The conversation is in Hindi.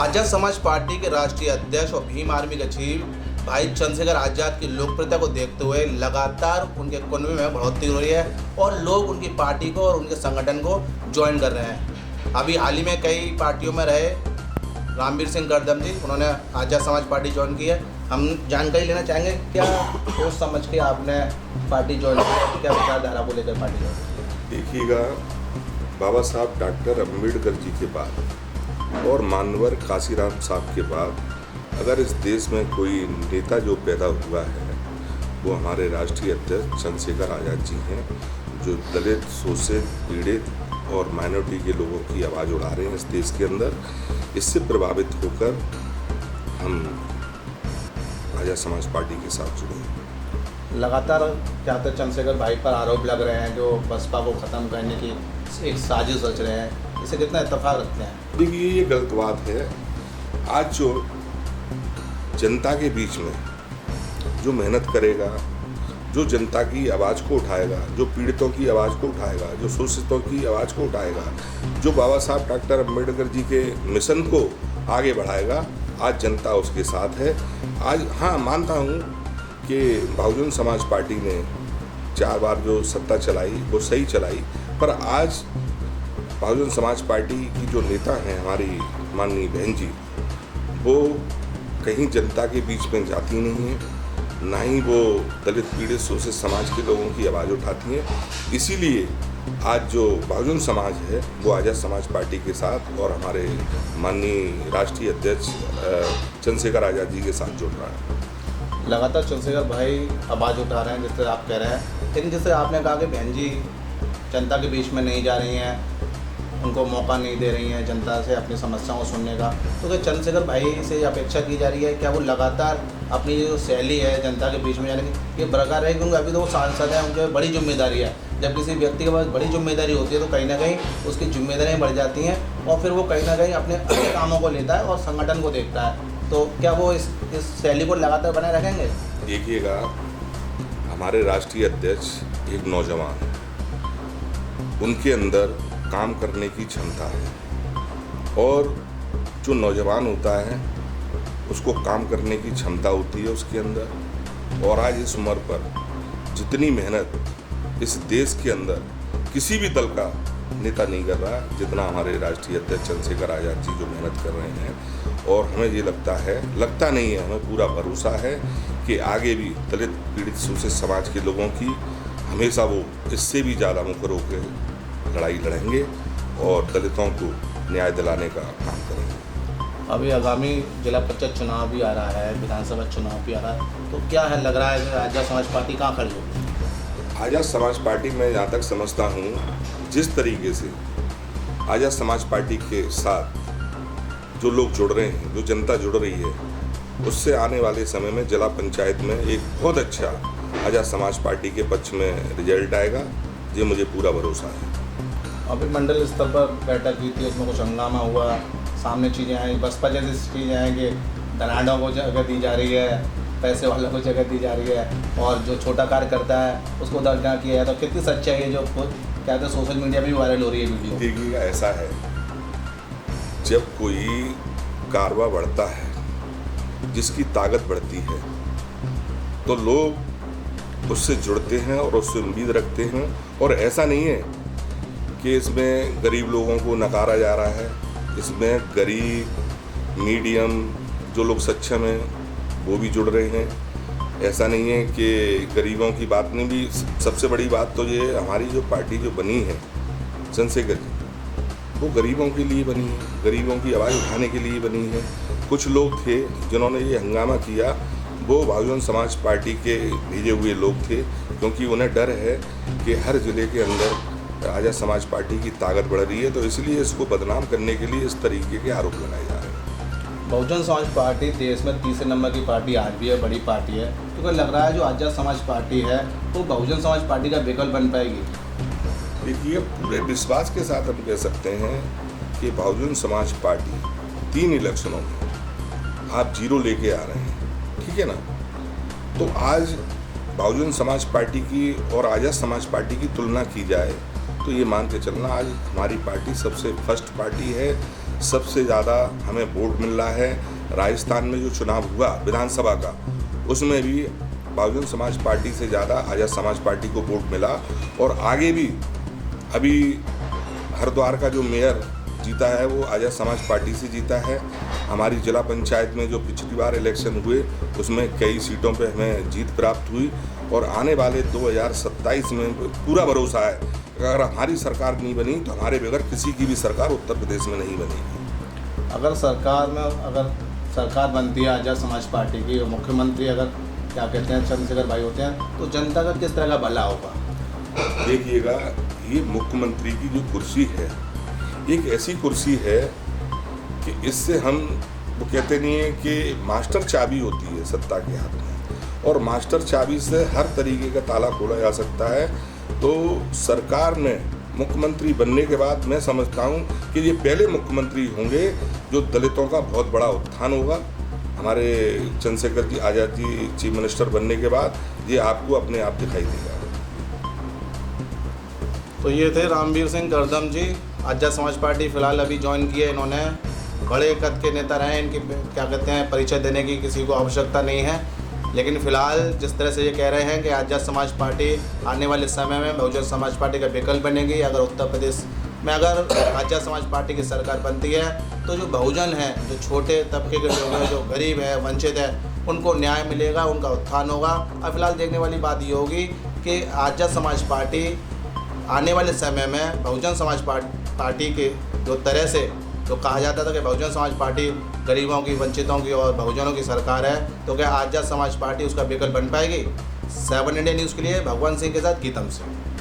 आजाद समाज पार्टी के राष्ट्रीय अध्यक्ष और भीम आर्मी के चीफ भाई चंद्रशेखर आजाद की लोकप्रियता को देखते हुए लगातार उनके कुनबे में बढ़ोतरी हो रही है और लोग उनकी पार्टी को और उनके संगठन को ज्वाइन कर रहे हैं। अभी हाल ही में कई पार्टियों में रहे रामवीर सिंह गर्दम जी, उन्होंने आजाद समाज पार्टी ज्वाइन की है। हम जानकारी लेना चाहेंगे क्या सोच समझ के आपने पार्टी ज्वाइन की, क्या विचारधारा को लेकर पार्टी ज्वाइन की? देखिएगा, बाबा साहब डॉक्टर अम्बेडकर जी के बाद और मानवर काशीराम साहब के बाद अगर इस देश में कोई नेता जो पैदा हुआ है वो हमारे राष्ट्रीय अध्यक्ष चंद्रशेखर आज़ाद जी हैं, जो दलित, शोषित, पीड़ित और माइनॉरिटी के लोगों की आवाज़ उठा रहे हैं इस देश के अंदर। इससे प्रभावित होकर हम आज़ाद समाज पार्टी के साथ जुड़े हैं। लगातार क्या चंद्रशेखर भाई पर आरोप लग रहे हैं जो बसपा को ख़त्म करने की एक साजिश रच रहे हैं, इसे कितना इत्तेफाक रखते हैं? देखिए, ये गलत बात है। आज जो जनता के बीच में जो मेहनत करेगा, जो जनता की आवाज़ को उठाएगा, जो पीड़ितों की आवाज़ को उठाएगा, जो शोषितों की आवाज़ को उठाएगा, जो बाबा साहब डॉक्टर अम्बेडकर जी के मिशन को आगे बढ़ाएगा, आज जनता उसके साथ है। आज हाँ, मानता हूँ कि बहुजन समाज पार्टी ने 4 बार जो सत्ता चलाई वो सही चलाई, पर आज बहुजन समाज पार्टी की जो नेता हैं हमारी माननीय बहन जी, वो कहीं जनता के बीच में जाती नहीं है, ना ही वो दलित, पीड़ित, शोषित समाज के लोगों की आवाज़ उठाती हैं। इसीलिए आज जो बहुजन समाज है वो आज़ाद समाज पार्टी के साथ और हमारे माननीय राष्ट्रीय अध्यक्ष चंद्रशेखर आज़ाद जी के साथ जुड़ रहा है। लगातार चंद्रशेखर भाई आवाज़ उठा रहे हैं, जैसे आप कह रहे हैं, लेकिन जैसे आपने कहा कि बहन जी जनता के बीच में नहीं जा रही हैं, उनको मौका नहीं दे रही हैं जनता से अपनी समस्याओं को सुनने का, तो क्या चंद्रशेखर भाई से अपेक्षा की जा रही है क्या वो लगातार अपनी जो शैली है जनता के बीच में जाने की ये बरकरार है? क्योंकि अभी तो वो सांसद हैं, उनके बड़ी जिम्मेदारी है। जब किसी व्यक्ति के पास बड़ी जिम्मेदारी होती है तो कहीं ना कहीं उसकी जिम्मेदारियाँ बढ़ जाती हैं और फिर वो कहीं ना कहीं अपने अन्य कामों को लेता है और संगठन को देखता है। तो क्या वो इस शैली को लगातार बनाए रखेंगे? देखिएगा, हमारे राष्ट्रीय अध्यक्ष एक नौजवान है, उनके अंदर काम करने की क्षमता है और जो नौजवान होता है उसको काम करने की क्षमता होती है उसके अंदर। और आज इस उम्र पर जितनी मेहनत इस देश के अंदर किसी भी दल का नेता नहीं कर रहा जितना हमारे राष्ट्रीय अध्यक्ष चंद्रशेखर आज़ाद जी जो मेहनत कर रहे हैं। और हमें ये लगता नहीं है, हमें पूरा भरोसा है कि आगे भी दलित, पीड़ित, शोषित समाज के लोगों की हमेशा वो इससे भी ज़्यादा मुखर होकर लड़ाई लड़ेंगे और दलितों को न्याय दिलाने का काम करेंगे। अभी आगामी जिला परिषद चुनाव भी आ रहा है, विधानसभा चुनाव भी आ रहा है, तो क्या है लग रहा है कि आजाद समाज पार्टी कहाँ खड़ी होगी? आज़ाद समाज पार्टी मैं जहाँ तक समझता हूँ, जिस तरीके से आज़ाद समाज पार्टी के साथ जो लोग जुड़ रहे हैं, जो जनता जुड़ रही है, उससे आने वाले समय में जिला पंचायत में एक बहुत अच्छा आज़ाद समाज पार्टी के पक्ष में रिजल्ट आएगा, ये मुझे पूरा भरोसा है। अभी मंडल स्तर पर बैठक हुई थी, उसमें कुछ हंगामा हुआ, सामने चीज़ें आई, बसपा जैसी चीज़ें आई कि धनाढ़ों को जगह दी जा रही है, पैसे वालों को जगह दी जा रही है और जो छोटा कार्यकर्ता है उसको दर्जा किया है। तो कितनी सच्चाई है जो क्या कहते हैं सोशल मीडिया में भी वायरल हो रही है वीडियो? देखिए, ऐसा है, जब कोई कारवा बढ़ता है, जिसकी ताकत बढ़ती है, तो लोग उससे जुड़ते हैं और उससे उम्मीद रखते हैं। और ऐसा नहीं है कि इसमें गरीब लोगों को नकारा जा रहा है, इसमें गरीब, मीडियम, जो लोग सक्षम हैं वो भी जुड़ रहे हैं। ऐसा नहीं है कि गरीबों की बात नहीं, भी सबसे बड़ी बात तो ये हमारी जो पार्टी जो बनी है चंद्रशेखर जी, वो गरीबों के लिए बनी है, गरीबों की आवाज़ उठाने के लिए बनी है। कुछ लोग थे जिन्होंने ये हंगामा किया, वो बहुजन समाज पार्टी के भेजे हुए लोग थे, क्योंकि उन्हें डर है कि हर ज़िले के अंदर आज़ाद समाज पार्टी की ताकत बढ़ रही है, तो इसलिए इसको बदनाम करने के लिए इस तरीके के आरोप लगाए जा रहे हैं। बहुजन समाज पार्टी देश में तीसरे नंबर की पार्टी आज भी है, बड़ी पार्टी है, तो क्या लग रहा है जो आजाद समाज पार्टी है तो बहुजन समाज पार्टी का विकल्प बन पाएगी? देखिए, पूरे विश्वास के साथ हम कह सकते हैं कि बहुजन समाज पार्टी 3 इलेक्शनों में आप 0 लेके आ रहे हैं, ठीक है ना। तो आज बहुजन समाज पार्टी की और आज़ाद समाज पार्टी की तुलना की जाए तो ये मान के चलना, आज हमारी पार्टी सबसे फर्स्ट पार्टी है, सबसे ज़्यादा हमें वोट मिल रहा है। राजस्थान में जो चुनाव हुआ विधानसभा का, उसमें भी बहुजन समाज पार्टी से ज़्यादा आज़ाद समाज पार्टी को वोट मिला। और आगे भी अभी हरिद्वार का जो मेयर जीता है वो आज़ाद समाज पार्टी से जीता है। हमारी जिला पंचायत में जो पिछली बार इलेक्शन हुए उसमें कई सीटों पे हमें जीत प्राप्त हुई। और आने वाले 2027 में पूरा भरोसा है, अगर हमारी सरकार नहीं बनी तो हमारे बगैर किसी की भी सरकार उत्तर प्रदेश में नहीं बनेगी। अगर सरकार बनती है आज़ाद समाज पार्टी की और मुख्यमंत्री अगर क्या कहते हैं चंद्रशेखर भाई होते हैं, तो जनता का किस तरह का भला होगा? देखिएगा, ये मुख्यमंत्री की जो कुर्सी है एक ऐसी कुर्सी है कि इससे हम, वो कहते नहीं है कि मास्टर चाबी होती है सत्ता के हाथ में, और मास्टर चाबी से हर तरीके का ताला खोला जा सकता है। तो सरकार ने मुख्यमंत्री बनने के बाद मैं समझता हूँ कि ये पहले मुख्यमंत्री होंगे जो दलितों का बहुत बड़ा उत्थान होगा। हमारे चंद्रशेखर जी आज़ाद जी चीफ मिनिस्टर बनने के बाद ये आपको अपने आप दिखाई देगा। तो ये थे रामवीर सिंह करदम जी, आज़ाद समाज पार्टी फ़िलहाल अभी ज्वाइन की है इन्होंने। बड़े कद के नेता रहे, इनकी क्या कहते हैं परिचय देने की किसी को आवश्यकता नहीं है। लेकिन फ़िलहाल जिस तरह से ये कह रहे हैं कि आज़ाद समाज पार्टी आने वाले समय में बहुजन समाज पार्टी का विकल्प बनेगी, अगर उत्तर प्रदेश में अगर आज़ाद समाज पार्टी की सरकार बनती है तो जो बहुजन है, जो छोटे तबके के लोग हैं, जो गरीब है, वंचित है, उनको न्याय मिलेगा, उनका उत्थान होगा। अब फिलहाल देखने वाली बात ये होगी कि आज़ाद समाज पार्टी आने वाले समय में बहुजन समाज पार्टी के जो तरह से जो कहा जाता था कि बहुजन समाज पार्टी गरीबों की, वंचितों की और बहुजनों की सरकार है, तो क्या आज़ाद समाज पार्टी उसका विकल्प बन पाएगी? 7 इंडिया न्यूज़ के लिए भगवान सिंह के साथ गीतम सिंह।